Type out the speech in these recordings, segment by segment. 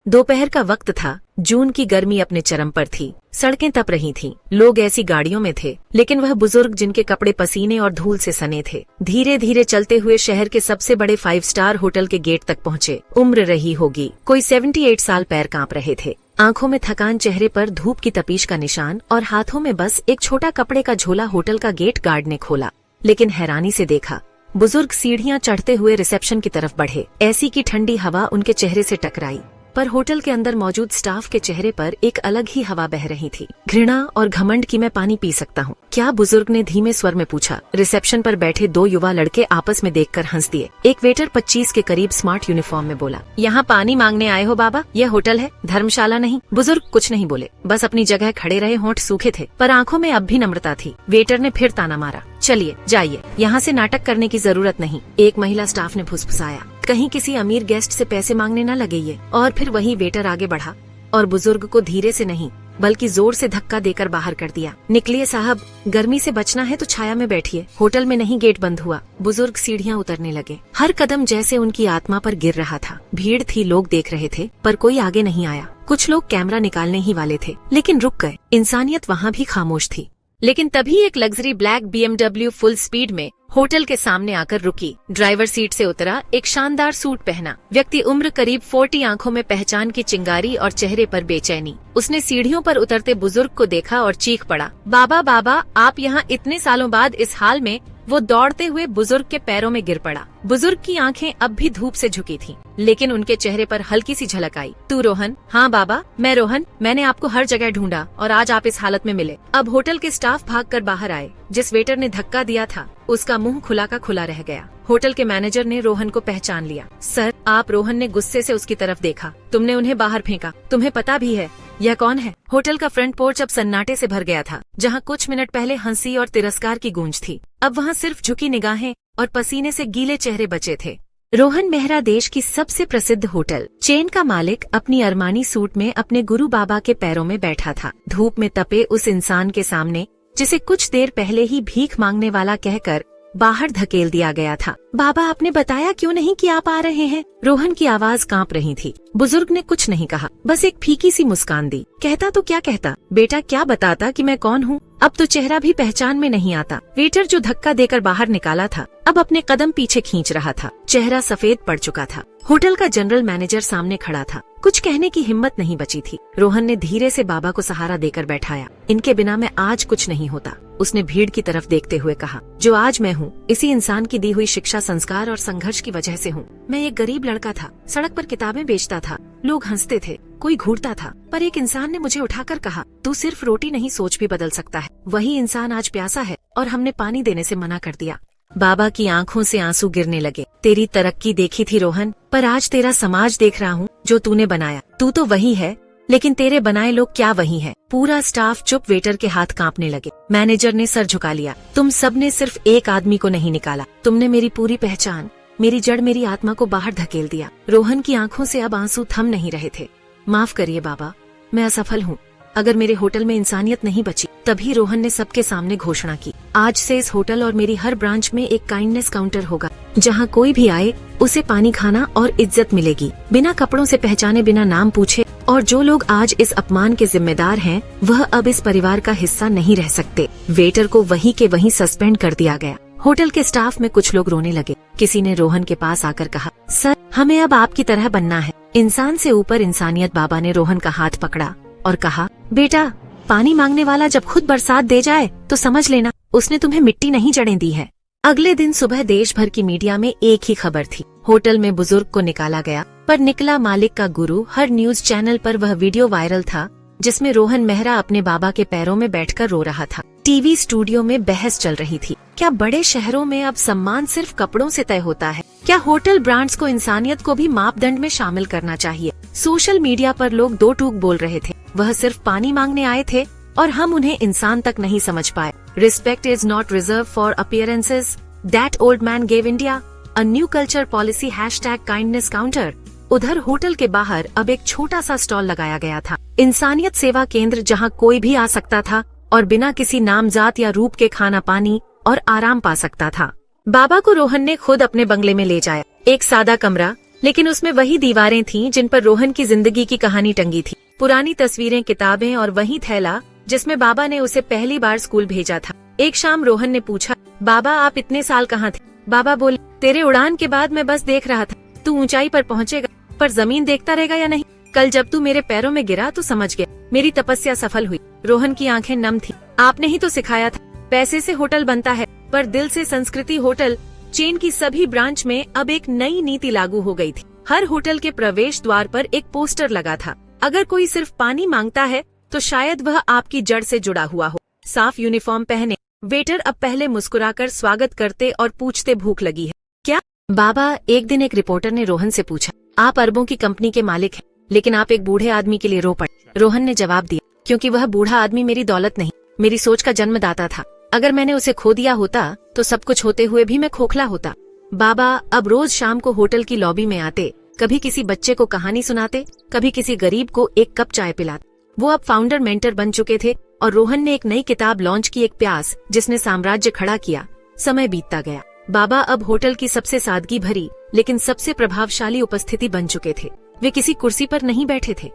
दोपहर का वक्त था। जून की गर्मी अपने चरम पर थी। सड़कें तप रही थीं। लोग ऐसी गाड़ियों में थे, लेकिन वह बुजुर्ग जिनके कपड़े पसीने और धूल से सने थे, धीरे धीरे चलते हुए शहर के सबसे बड़े 5 स्टार होटल के गेट तक पहुँचे। उम्र रही होगी कोई 78 साल। पैर कांप रहे थे, आंखों में थकान, चेहरे पर धूप की तपीश का निशान और हाथों में बस एक छोटा कपड़े का झोला। होटल का गेट गार्ड ने खोला, लेकिन हैरानी से देखा बुजुर्ग सीढ़ियां चढ़ते हुए रिसेप्शन की तरफ बढ़े। ऐसी की ठंडी हवा उनके चेहरे से टकराई, पर होटल के अंदर मौजूद स्टाफ के चेहरे पर एक अलग ही हवा बह रही थी, घृणा और घमंड की। मैं पानी पी सकता हूँ क्या? बुजुर्ग ने धीमे स्वर में पूछा। रिसेप्शन पर बैठे 2 युवा लड़के आपस में देखकर हंस दिए। एक वेटर 25 के करीब स्मार्ट यूनिफॉर्म में बोला, यहाँ पानी मांगने आए हो बाबा? यह होटल है, धर्मशाला नहीं। बुजुर्ग कुछ नहीं बोले, बस अपनी जगह खड़े रहे। होंठ सूखे थे, पर आंखों में अब भी नम्रता थी। वेटर ने फिर ताना मारा, चलिए जाइए, यहाँ से नाटक करने की जरूरत नहीं। एक महिला स्टाफ ने फुसफुसाया, कहीं किसी अमीर गेस्ट से पैसे मांगने न लगे ये। और फिर वही वेटर आगे बढ़ा और बुजुर्ग को धीरे से नहीं बल्कि जोर से धक्का देकर बाहर कर दिया। निकलिए साहब, गर्मी से बचना है तो छाया में बैठिए। होटल में नहीं, गेट बंद हुआ। बुजुर्ग सीढ़ियां उतरने लगे, हर कदम जैसे उनकी आत्मा पर गिर रहा था। भीड़ थी, लोग देख रहे थे, पर कोई आगे नहीं आया। कुछ लोग कैमरा निकालने ही वाले थे, लेकिन रुक गए। इंसानियत वहाँ भी खामोश थी। लेकिन तभी एक luxury black BMW full speed में होटल के सामने आकर रुकी। ड्राइवर सीट से उतरा एक शानदार सूट पहना व्यक्ति, उम्र करीब 40, आंखों में पहचान की चिंगारी और चेहरे पर बेचैनी। उसने सीढ़ियों पर उतरते बुजुर्ग को देखा और चीख पड़ा, बाबा बाबा, आप यहाँ इतने सालों बाद इस हाल में? वो दौड़ते हुए बुजुर्ग के पैरों में गिर पड़ा। बुजुर्ग की आंखें अब भी धूप से झुकी थीं, लेकिन उनके चेहरे पर हल्की सी झलक आई। तू रोहन? हाँ बाबा, मैं रोहन। मैंने आपको हर जगह ढूंढा और आज आप इस हालत में मिले। अब होटल के स्टाफ भागकर बाहर आए। जिस वेटर ने धक्का दिया था उसका मुंह खुला का खुला रह गया। होटल के मैनेजर ने रोहन को पहचान लिया। सर आप? रोहन ने गुस्से से उसकी तरफ देखा। तुमने उन्हें बाहर फेंका, तुम्हें पता भी है यह कौन है? होटल का फ्रंट पोर्च अब सन्नाटे से भर गया था। जहाँ कुछ मिनट पहले हंसी और तिरस्कार की गूंज थी, अब वहाँ सिर्फ झुकी निगाहें और पसीने से गीले चेहरे बचे थे। रोहन मेहरा देश की सबसे प्रसिद्ध होटल चेन का मालिक अपनी अरमानी सूट में अपने गुरु बाबा के पैरों में बैठा था। धूप में तपे उस इंसान के सामने जिसे कुछ देर पहले ही भीख मांगने वाला कहकर बाहर धकेल दिया गया था। बाबा, आपने बताया क्यों नहीं कि आप आ रहे हैं? रोहन की आवाज कांप रही थी। बुजुर्ग ने कुछ नहीं कहा, बस एक फीकी सी मुस्कान दी। कहता तो क्या कहता बेटा, क्या बताता कि मैं कौन हूँ? अब तो चेहरा भी पहचान में नहीं आता। वेटर जो धक्का देकर बाहर निकाला था अब अपने कदम पीछे खींच रहा था। चेहरा सफेद पड़ चुका था। होटल का जनरल मैनेजर सामने खड़ा था। कुछ कहने की हिम्मत नहीं बची थी। रोहन ने धीरे से बाबा को सहारा देकर बैठाया। इनके बिना मैं आज कुछ नहीं होता। उसने भीड़ की तरफ देखते हुए कहा, जो आज मैं हूँ इसी इंसान की दी हुई शिक्षा, संस्कार और संघर्ष की वजह से हूँ। मैं एक गरीब लड़का था, सड़क पर किताबें बेचता था, लोग हंसते थे, कोई घूरता था, पर एक इंसान ने मुझे उठाकर कहा, तू सिर्फ रोटी नहीं सोच भी बदल सकता है। वही इंसान आज प्यासा है और हमने पानी देने से मना कर दिया। बाबा की आंखों से आंसू गिरने लगे। तेरी तरक्की देखी थी रोहन, पर आज तेरा समाज देख रहा हूँ जो तूने बनाया। तू तो वही है, लेकिन तेरे बनाए लोग क्या वही है? पूरा स्टाफ चुप। वेटर के हाथ कांपने लगे। मैनेजर ने सर झुका लिया। तुम सबने सिर्फ एक आदमी को नहीं निकाला, तुमने मेरी पूरी पहचान, मेरी जड़, मेरी आत्मा को बाहर धकेल दिया। रोहन की आंखों से अब आंसू थम नहीं रहे थे। माफ करिए बाबा, मैं असफल हूँ। अगर मेरे होटल में इंसानियत नहीं बची। तभी रोहन ने सबके सामने घोषणा की, आज से इस होटल और मेरी हर ब्रांच में एक काइंडनेस काउंटर होगा, जहाँ कोई भी आए उसे पानी, खाना और इज्जत मिलेगी, बिना कपड़ों से पहचाने, बिना नाम पूछे। और जो लोग आज इस अपमान के जिम्मेदार हैं, वह अब इस परिवार का हिस्सा नहीं रह सकते। वेटर को वहीं के वहीं सस्पेंड कर दिया गया। होटल के स्टाफ में कुछ लोग रोने लगे। किसी ने रोहन के पास आकर कहा, सर हमें अब आपकी तरह बनना है, इंसान से ऊपर इंसानियत। बाबा ने रोहन का हाथ पकड़ा और कहा, बेटा, पानी मांगने वाला जब खुद बरसात दे जाए तो समझ लेना उसने तुम्हें मिट्टी नहीं जड़ें दी है। अगले दिन सुबह देश भर की मीडिया में एक ही खबर थी, होटल में बुजुर्ग को निकाला गया, पर निकला मालिक का गुरु। हर न्यूज चैनल पर वह वीडियो वायरल था जिसमें रोहन मेहरा अपने बाबा के पैरों में बैठकर रो रहा था। टीवी स्टूडियो में बहस चल रही थी, क्या बड़े शहरों में अब सम्मान सिर्फ कपड़ों से तय होता है? क्या होटल ब्रांड्स को इंसानियत को भी मापदंड में शामिल करना चाहिए? सोशल मीडिया पर लोग दो टूक बोल रहे थे, वह सिर्फ पानी मांगने आए थे और हम उन्हें इंसान तक नहीं समझ पाए। Respect is not reserve for appearances, that old man gave India a new culture policy, #kindness counter. उधर होटल के बाहर अब एक छोटा सा स्टॉल लगाया गया था, इंसानियत सेवा केंद्र, जहां कोई भी आ सकता था और बिना किसी नाम, जात या रूप के खाना, पानी और आराम पा सकता था। बाबा को रोहन ने खुद अपने बंगले में ले जाया। एक सादा कमरा, लेकिन उसमें वही दीवारें थीं जिन पर रोहन की जिंदगी की कहानी टंगी थी। पुरानी तस्वीरें, किताबें और वही थैला जिसमें बाबा ने उसे पहली बार स्कूल भेजा था। एक शाम रोहन ने पूछा, बाबा आप इतने साल कहाँ थे? बाबा बोले, तेरे उड़ान के बाद मैं बस देख रहा था, तू ऊंचाई पर पहुँचेगा, पर जमीन देखता रहेगा या नहीं। कल जब तू मेरे पैरों में गिरा तो समझ गया मेरी तपस्या सफल हुई। रोहन की आंखें नम थी। आपने ही तो सिखाया था, पैसे से होटल बनता है पर दिल से संस्कृति। होटल चेन की सभी ब्रांच में अब एक नई नीति लागू हो गई थी। हर होटल के प्रवेश द्वार पर एक पोस्टर लगा था, अगर कोई सिर्फ पानी मांगता है तो शायद वह आपकी जड़ से जुड़ा हुआ हो। साफ यूनिफॉर्म पहने वेटर अब पहले मुस्कुराकर स्वागत करते और पूछते, भूख लगी है क्या? बाबा, एक दिन एक रिपोर्टर ने रोहन से पूछा, आप अरबों की कंपनी के मालिक हैं, लेकिन आप एक बूढ़े आदमी के लिए रो पड़े। रोहन ने जवाब दिया, क्योंकि वह बूढ़ा आदमी मेरी दौलत नहीं, मेरी सोच का जन्मदाता था। अगर मैंने उसे खो दिया होता तो सब कुछ होते हुए भी मैं खोखला होता। बाबा अब रोज शाम को होटल की लॉबी में आते, कभी किसी बच्चे को कहानी सुनाते, कभी किसी गरीब को एक कप चाय पिलाते। वो अब फाउंडर मेंटर बन चुके थे और रोहन ने एक नई किताब लॉन्च की, एक प्यास जिसने साम्राज्य खड़ा किया। समय बीतता गया। बाबा अब होटल की सबसे सादगी भरी लेकिन सबसे प्रभावशाली उपस्थिति बन चुके थे। वे किसी कुर्सी पर नहीं बैठे थे,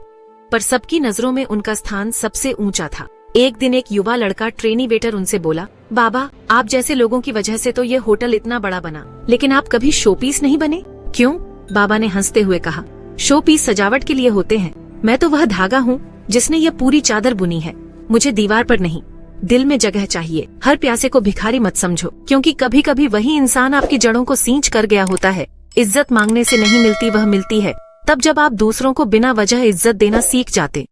पर सबकी नजरों में उनका स्थान सबसे ऊंचा था। एक दिन एक युवा लड़का ट्रेनी वेटर उनसे बोला, बाबा, आप जैसे लोगों की वजह से तो ये होटल इतना बड़ा बना, लेकिन आप कभी शोपीस नहीं बने, क्यों? बाबा ने हंसते हुए कहा, शोपीस सजावट के लिए होते हैं, मैं तो वह धागा हूँ जिसने यह पूरी चादर बुनी है। मुझे दीवार पर नहीं, दिल में जगह चाहिए। हर प्यासे को भिखारी मत समझो, क्योंकि कभी कभी वही इंसान आपकी जड़ों को सींच कर गया होता है। इज्जत मांगने से नहीं मिलती, वह मिलती है तब जब आप दूसरों को बिना वजह इज्जत देना सीख जाते।